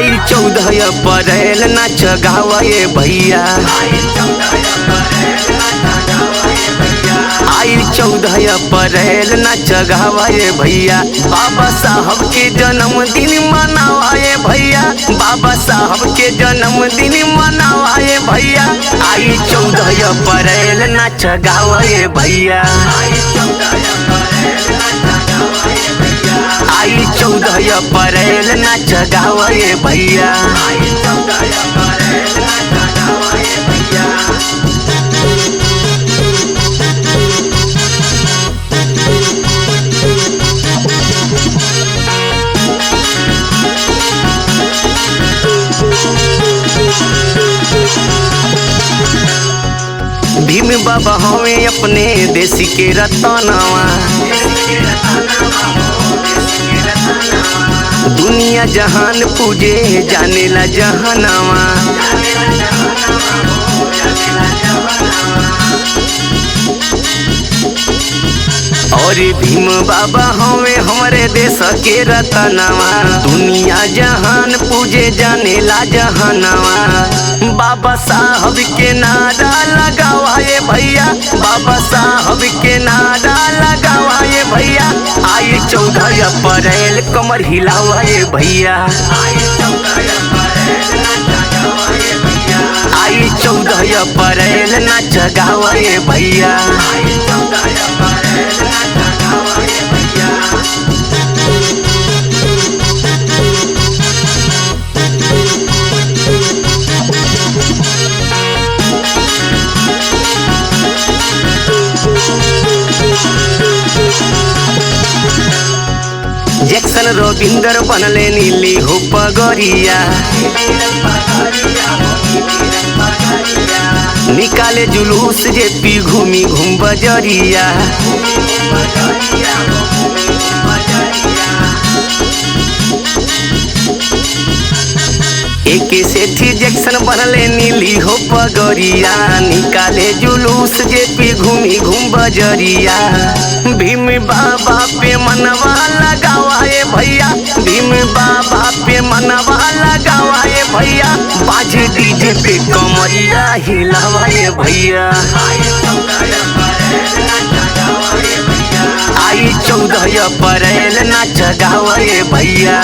आई 14 अप्रैल नाच गावे भैया। आई 14 अप्रैल नाच गावे भैया। बाबा साहब के जन्मदिन मनावाए भैया। बाबा साहब के जन्मदिन मनावाए भैया। आई 14 अप्रैल नाच गावे भैया। आई 14 अप्रैल नाच गावे भैया। भीम बाबा हमें अपने देश के रतनवा। दुनिया जहान पूजे जानेला जहानवा। और भीम बाबा हमें हमारे देश के रतनवा। दुनिया जहान पूजे जानेला जहानवा। बाबा साहब के नारा लगावाए भैया। बाबा साहब के नारा लगावाए भैया। आई 14 अप्रैल कमर हिलावाए भैया। आई 14 अप्रैल नाच गावे भैया। जैक्सन रविंदर बनले नीली हो पगरिया। निकाले जुलूस जे पी घूमी घूम बजरिया। एक सेठी जैक्सन बनले नीली हो पगरिया। निकाले जुलूस जे पी घूमी घूम बजरिया। भीम बाबा पे मनवा लगावाए भैया। भीम बाबा पे मनवा लगावाए भैया। बाज डीजे पे कमरिया हिलावाए भैया। आई 14 अप्रैल नाच गावे भैया।